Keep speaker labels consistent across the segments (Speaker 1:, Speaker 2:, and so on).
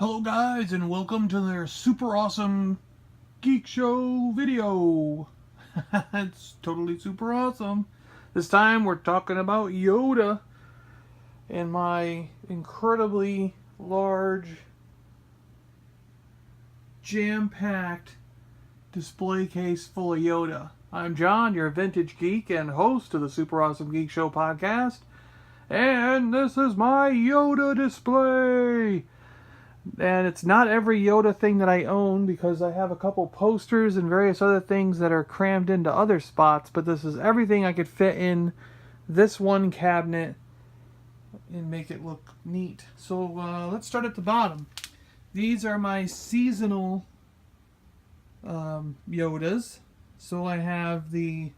Speaker 1: Hello guys, and welcome to their super awesome Geek Show video. It's totally super awesome. This time we're talking about Yoda and my incredibly large, jam-packed display case full of Yoda. I'm John, your vintage geek and host of the Super Awesome Geek Show podcast. And this is my Yoda display. And it's not every Yoda thing that I own because I have a couple posters and various other things that are crammed into other spots, but this is everything I could fit in this one cabinet and make it look neat. So let's start at the bottom. These are my seasonal Yodas. So I have the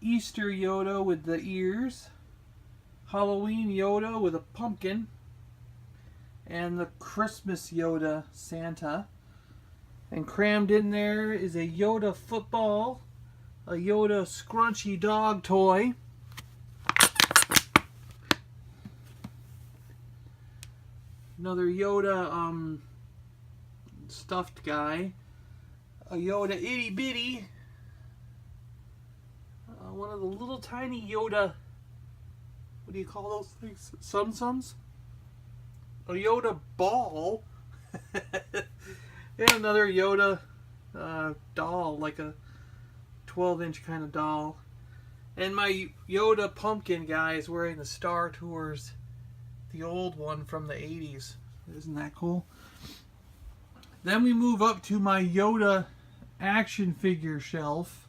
Speaker 1: Easter Yoda with the ears, Halloween Yoda with a pumpkin, and the Christmas Yoda Santa. And crammed in there is a Yoda football, a Yoda scrunchy dog toy, another Yoda stuffed guy, a Yoda itty bitty, one of the little tiny Yoda, what do you call those things? Sums? A Yoda ball, and another Yoda doll, like a 12-inch kind of doll. And my Yoda pumpkin guy is wearing the Star Tours, the old one from the 80s. Isn't that cool? Then we move up to my Yoda action figure shelf.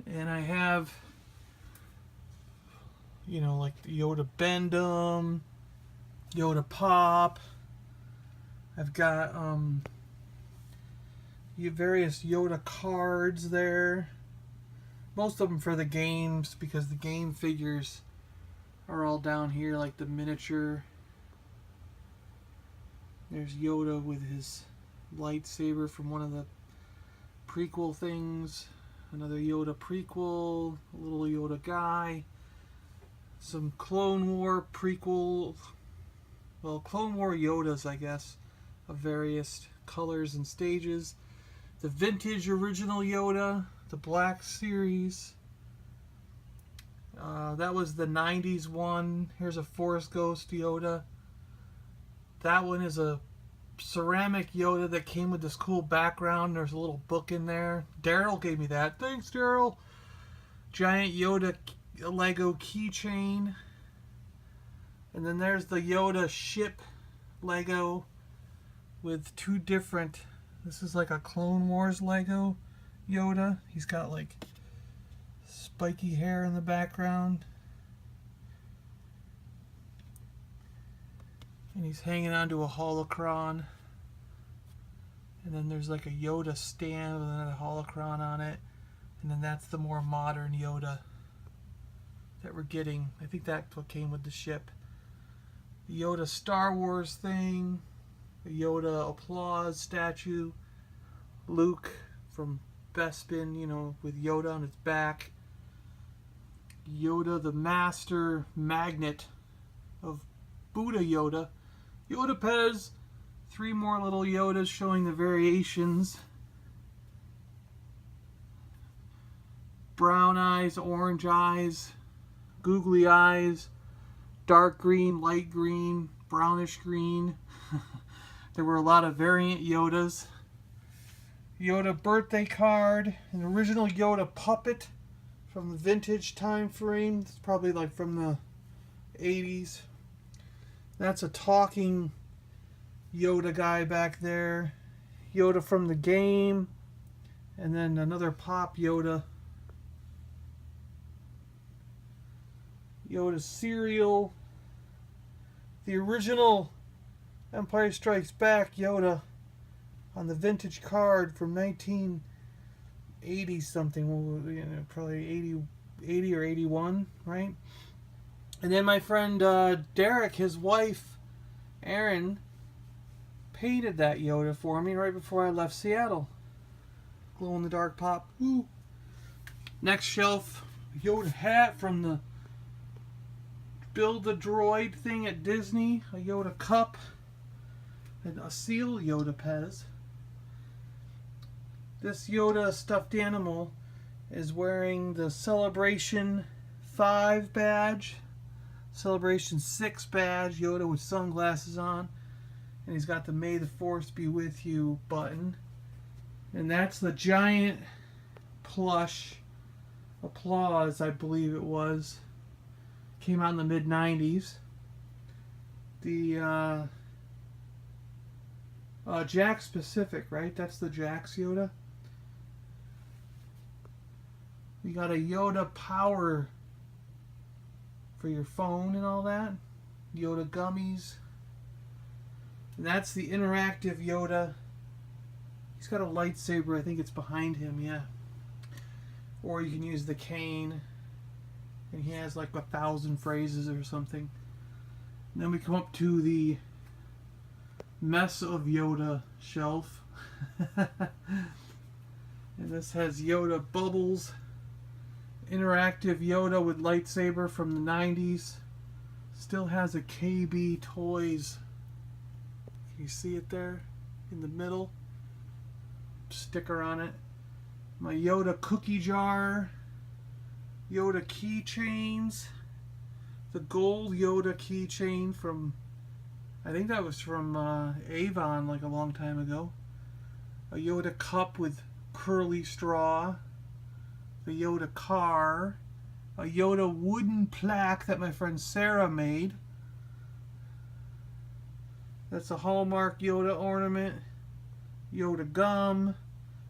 Speaker 1: And I have, you know, like the Yoda Bendum, Yoda Pop. I've got various Yoda cards there. Most of them for the games because the game figures are all down here, like the miniature. There's Yoda with his lightsaber from one of the prequel things. Another Yoda prequel, a little Yoda guy. Some Clone War prequel. Well, Clone War Yodas, I guess, of various colors and stages. The vintage original Yoda, the Black Series. That was the 90s one. Here's a Force Ghost Yoda. That one is a ceramic Yoda that came with this cool background. There's a little book in there. Daryl gave me that. Thanks, Daryl. Giant Yoda Lego keychain. And then there's the Yoda ship Lego with two different, this is like a Clone Wars Lego Yoda. He's got like spiky hair in the background. And he's hanging onto a holocron. And then there's like a Yoda stand with another holocron on it. And then that's the more modern Yoda that we're getting. I think that's what came with the ship. The Yoda Star Wars thing, the Yoda applause statue, Luke from Bespin, you know, with Yoda on his back, Yoda the Master Magnet of Buddha Yoda, Yoda Pez, three more little Yodas showing the variations, brown eyes, orange eyes, googly eyes, dark green, light green, brownish green. There were a lot of variant Yodas. Yoda birthday card, an original Yoda puppet from the vintage time frame. It's probably like from the 80s. That's a talking Yoda guy back there. Yoda from the game. And then another pop Yoda. Yoda cereal. The original Empire Strikes Back Yoda on the vintage card from 1980 something, you know, probably 80 or 81, right? And then my friend Derek, his wife Erin, painted that Yoda for me right before I left Seattle. Glow in the dark pop. Woo. Next shelf, Yoda hat from the Build-A-Droid thing at Disney, a Yoda cup, and a seal Yoda Pez. This Yoda stuffed animal is wearing the Celebration 5 badge, Celebration 6 badge, Yoda with sunglasses on, and he's got the May the Force be with you button. And that's the giant plush Applause, I believe it was. Came out in the mid-90s. The Jax Pacific, right? That's the Jax Yoda. You got a Yoda power for your phone and all that. Yoda gummies. And that's the interactive Yoda. He's got a lightsaber. I think it's behind him, yeah. Or you can use the cane. And he has like 1,000 phrases or something. And then we come up to the Mess of Yoda shelf. And this has Yoda Bubbles. Interactive Yoda with lightsaber from the 90s. Still has a KB Toys. Can you see it there in the middle? Sticker on it. My Yoda cookie jar. Yoda keychains. The gold Yoda keychain from, I think that was from Avon like a long time ago. A Yoda cup with curly straw. The Yoda car. A Yoda wooden plaque that my friend Sarah made. That's a Hallmark Yoda ornament. Yoda gum.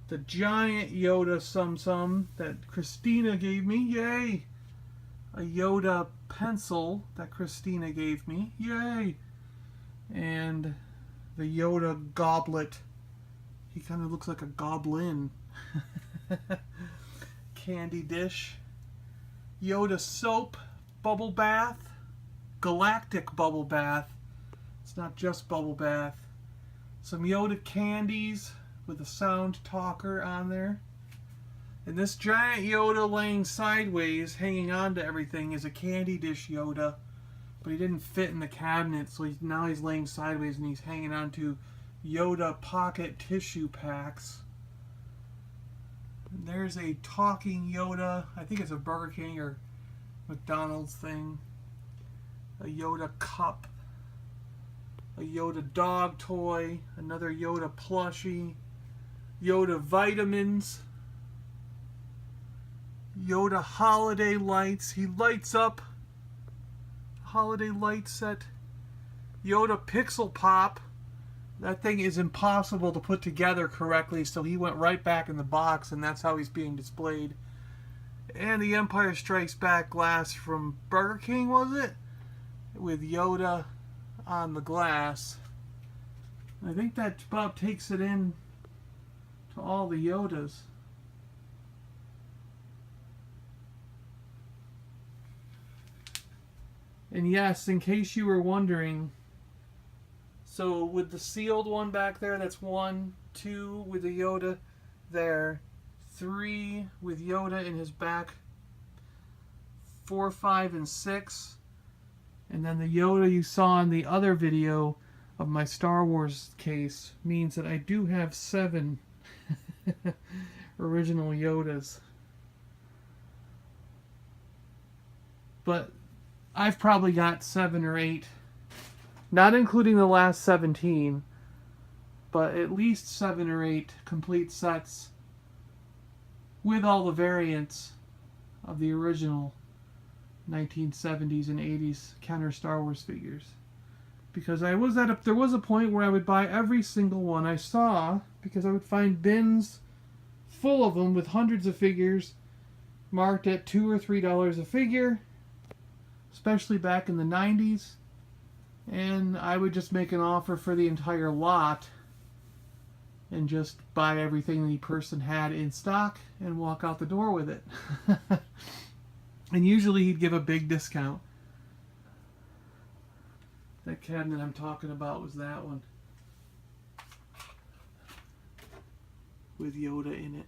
Speaker 1: The giant Yoda Sum that Christina gave me. Yay! A Yoda pencil that Christina gave me. Yay! And the Yoda goblet. He kind of looks like a goblin. Candy dish. Yoda soap bubble bath. Galactic bubble bath. It's not just bubble bath. Some Yoda candies with a sound talker on there. And this giant Yoda laying sideways, hanging on to everything, is a candy dish Yoda. But he didn't fit in the cabinet, so now he's laying sideways and he's hanging on to Yoda pocket tissue packs. And there's a talking Yoda. I think it's a Burger King or McDonald's thing. A Yoda cup. A Yoda dog toy. Another Yoda plushie. Yoda vitamins. Yoda holiday lights. He lights up. Holiday light set. Yoda pixel pop. That thing is impossible to put together correctly, so he went right back in the box, and that's how he's being displayed. And the Empire Strikes Back glass from Burger King, was it? With Yoda on the glass. I think that about takes it in to all the Yodas. And yes, in case you were wondering, so with the sealed one back there, that's 1, 2 with the Yoda there, 3 with Yoda in his back, 4, 5, and 6. And then the Yoda you saw in the other video of my Star Wars case means that I do have 7 original Yodas. But I've probably got 7 or 8. Not including the last 17, but at least 7 or 8 complete sets with all the variants of the original 1970s and 80s Kenner Star Wars figures. Because there was a point where I would buy every single one I saw, because I would find bins full of them with hundreds of figures marked at $2 or $3 a figure, especially back in the 90s. And I would just make an offer for the entire lot and just buy everything the person had in stock and walk out the door with it. And usually he'd give a big discount. That cabinet I'm talking about was that one. With Yoda in it.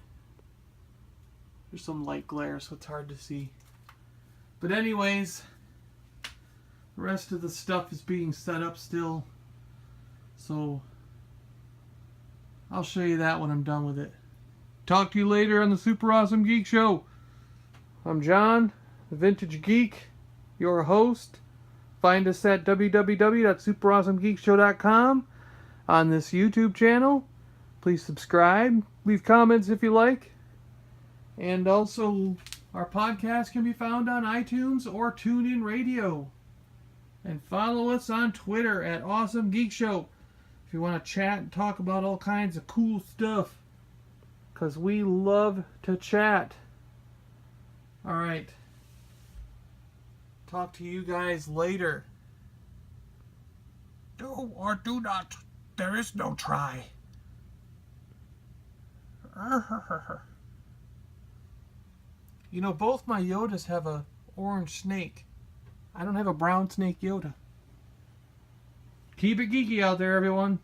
Speaker 1: There's some light glare, so it's hard to see. But anyways, The rest of the stuff is being set up still. So I'll show you that when I'm done with it. Talk to you later on the Super Awesome Geek Show. I'm John, the Vintage Geek, your host. Find us at www.superawesomegeekshow.com on this YouTube channel. Please subscribe. Leave comments if you like. And also, our podcast can be found on iTunes or TuneIn Radio. And follow us on Twitter at Awesome Geek Show if you want to chat and talk about all kinds of cool stuff. Because we love to chat. Alright. Talk to you guys later. Do or do not. There is no try. You know, both my Yodas have a orange snake. I don't have a brown snake Yoda. Keep it geeky out there, everyone.